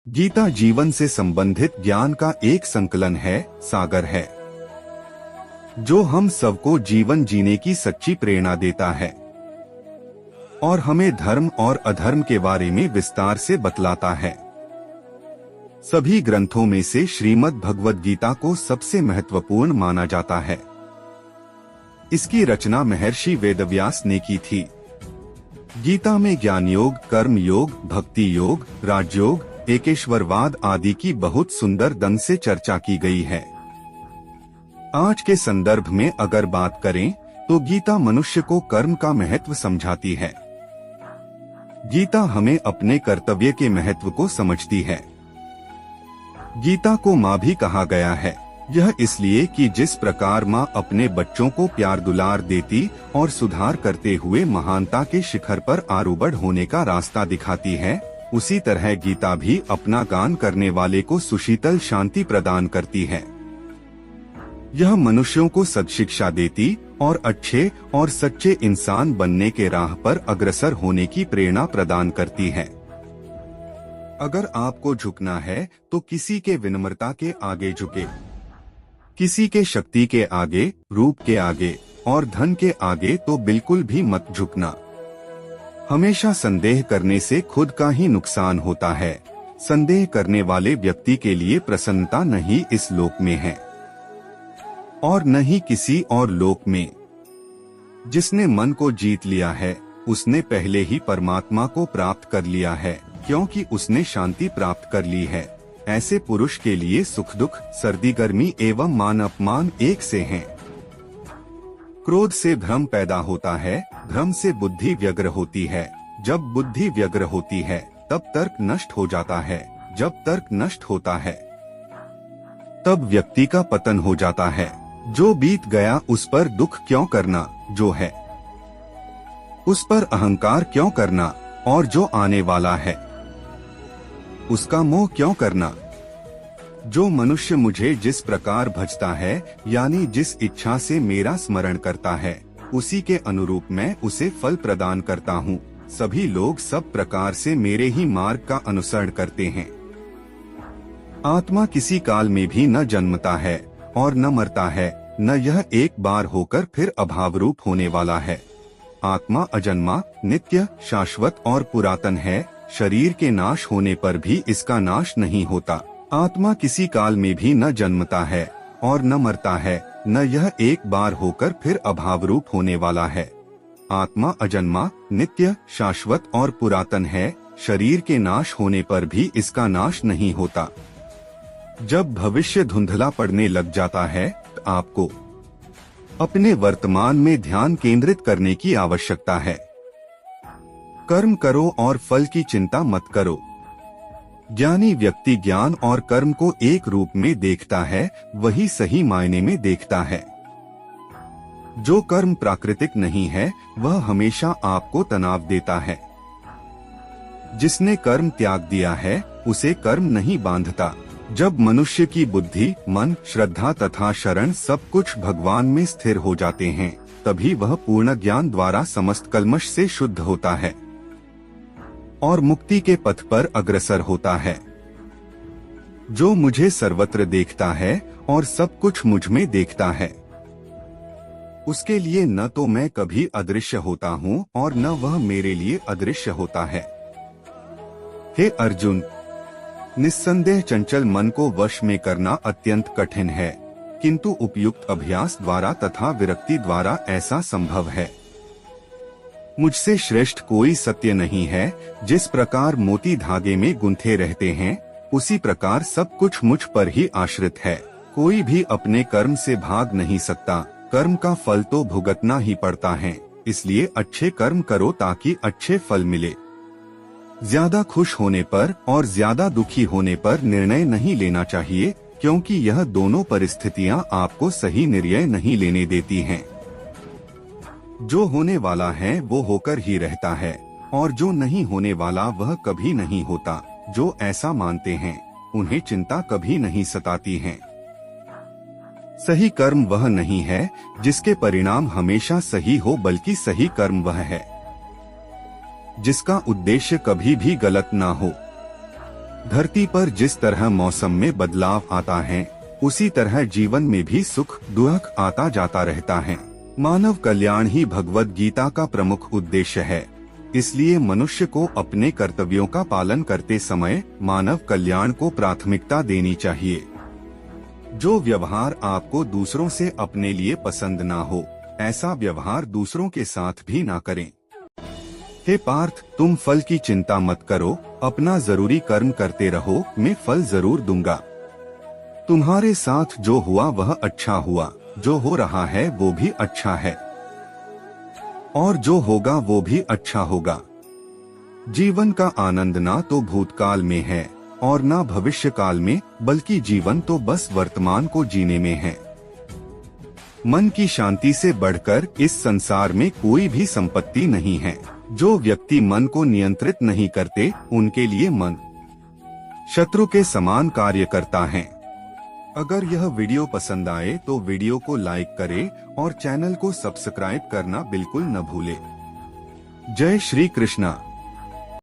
गीता जीवन से संबंधित ज्ञान का एक संकलन है, सागर है, जो हम सबको जीवन जीने की सच्ची प्रेरणा देता है और हमें धर्म और अधर्म के बारे में विस्तार से बतलाता है। सभी ग्रंथों में से श्रीमद् भगवद गीता को सबसे महत्वपूर्ण माना जाता है। इसकी रचना महर्षि वेदव्यास ने की थी। गीता में ज्ञान योग, कर्म योग, भक्ति योग, राजयोग, एकेश्वरवाद आदि की बहुत सुंदर ढंग से चर्चा की गई है। आज के संदर्भ में अगर बात करें तो गीता मनुष्य को कर्म का महत्व समझाती है। गीता हमें अपने कर्तव्य के महत्व को समझती है। गीता को माँ भी कहा गया है, यह इसलिए कि जिस प्रकार माँ अपने बच्चों को प्यार दुलार देती और सुधार करते हुए महानता के शिखर पर आरूढ़ होने का रास्ता दिखाती है, उसी तरह गीता भी अपना गान करने वाले को सुशीतल शांति प्रदान करती है। यह मनुष्यों को सद्शिक्षा देती और अच्छे और सच्चे इंसान बनने के राह पर अग्रसर होने की प्रेरणा प्रदान करती है। अगर आपको झुकना है तो किसी के विनम्रता के आगे झुके, किसी के शक्ति के आगे, रूप के आगे और धन के आगे तो बिल्कुल भी मत झुकना। हमेशा संदेह करने से खुद का ही नुकसान होता है। संदेह करने वाले व्यक्ति के लिए प्रसन्नता नहीं इस लोक में है और न ही किसी और लोक में। जिसने मन को जीत लिया है उसने पहले ही परमात्मा को प्राप्त कर लिया है, क्योंकि उसने शांति प्राप्त कर ली है। ऐसे पुरुष के लिए सुख दुख, सर्दी गर्मी एवं मान अपमान एक से हैं। क्रोध से भ्रम पैदा होता है, भ्रम से बुद्धि व्यग्र होती है, जब बुद्धि व्यग्र होती है तब तर्क नष्ट हो जाता है, जब तर्क नष्ट होता है तब व्यक्ति का पतन हो जाता है। जो बीत गया उस पर दुख क्यों करना, जो है उस पर अहंकार क्यों करना, और जो आने वाला है उसका मोह क्यों करना। जो मनुष्य मुझे जिस प्रकार भजता है, यानी जिस इच्छा से मेरा स्मरण करता है, उसी के अनुरूप मैं उसे फल प्रदान करता हूँ। सभी लोग सब प्रकार से मेरे ही मार्ग का अनुसरण करते हैं। आत्मा किसी काल में भी न जन्मता है और न मरता है, न यह एक बार होकर फिर अभाव रूप होने वाला है। आत्मा अजन्मा, नित्य, शाश्वत और पुरातन है। शरीर के नाश होने पर भी इसका नाश नहीं होता। आत्मा किसी काल में भी न जन्मता है और न मरता है, न यह एक बार होकर फिर अभाव रूप होने वाला है। आत्मा अजन्मा, नित्य, शाश्वत और पुरातन है। शरीर के नाश होने पर भी इसका नाश नहीं होता। जब भविष्य धुंधला पड़ने लग जाता है तो आपको अपने वर्तमान में ध्यान केंद्रित करने की आवश्यकता है। कर्म करो और फल की चिंता मत करो। ज्ञानी व्यक्ति ज्ञान और कर्म को एक रूप में देखता है, वही सही मायने में देखता है। जो कर्म प्राकृतिक नहीं है वह हमेशा आपको तनाव देता है। जिसने कर्म त्याग दिया है उसे कर्म नहीं बांधता। जब मनुष्य की बुद्धि, मन, श्रद्धा तथा शरण सब कुछ भगवान में स्थिर हो जाते हैं, तभी वह पूर्ण ज्ञान द्वारा समस्त कल्मश से शुद्ध होता है और मुक्ति के पथ पर अग्रसर होता है। जो मुझे सर्वत्र देखता है और सब कुछ मुझ में देखता है, उसके लिए न तो मैं कभी अदृश्य होता हूँ और न वह मेरे लिए अदृश्य होता है। हे अर्जुन, निस्संदेह चंचल मन को वश में करना अत्यंत कठिन है, किंतु उपयुक्त अभ्यास द्वारा तथा विरक्ति द्वारा ऐसा संभव है। मुझसे श्रेष्ठ कोई सत्य नहीं है। जिस प्रकार मोती धागे में गुंथे रहते हैं, उसी प्रकार सब कुछ मुझ पर ही आश्रित है। कोई भी अपने कर्म से भाग नहीं सकता। कर्म का फल तो भुगतना ही पड़ता है, इसलिए अच्छे कर्म करो ताकि अच्छे फल मिले। ज्यादा खुश होने पर और ज्यादा दुखी होने पर निर्णय नहीं लेना चाहिए, क्योंकि यह दोनों परिस्थितियां आपको सही निर्णय नहीं लेने देती हैं। जो होने वाला है वो होकर ही रहता है और जो नहीं होने वाला वह कभी नहीं होता। जो ऐसा मानते हैं उन्हें चिंता कभी नहीं सताती है। सही कर्म वह नहीं है जिसके परिणाम हमेशा सही हो, बल्कि सही कर्म वह है जिसका उद्देश्य कभी भी गलत ना हो। धरती पर जिस तरह मौसम में बदलाव आता है, उसी तरह जीवन में भी सुख दुख आता जाता रहता है। मानव कल्याण ही भगवद गीता का प्रमुख उद्देश्य है। इसलिए मनुष्य को अपने कर्तव्यों का पालन करते समय मानव कल्याण को प्राथमिकता देनी चाहिए। जो व्यवहार आपको दूसरों से अपने लिए पसंद ना हो, ऐसा व्यवहार दूसरों के साथ भी ना करें। हे पार्थ, तुम फल की चिंता मत करो, अपना जरूरी कर्म करते रहो, मैं फल जरूर दूंगा। तुम्हारे साथ जो हुआ वह अच्छा हुआ, जो हो रहा है वो भी अच्छा है, और जो होगा वो भी अच्छा होगा। जीवन का आनंद ना तो भूतकाल में है और ना भविष्य काल में, बल्कि जीवन तो बस वर्तमान को जीने में है। मन की शांति से बढ़कर इस संसार में कोई भी संपत्ति नहीं है। जो व्यक्ति मन को नियंत्रित नहीं करते, उनके लिए मन शत्रु के समान कार्य करता है। अगर यह वीडियो पसंद आए तो वीडियो को लाइक करें और चैनल को सब्सक्राइब करना बिल्कुल न भूले। जय श्री कृष्णा।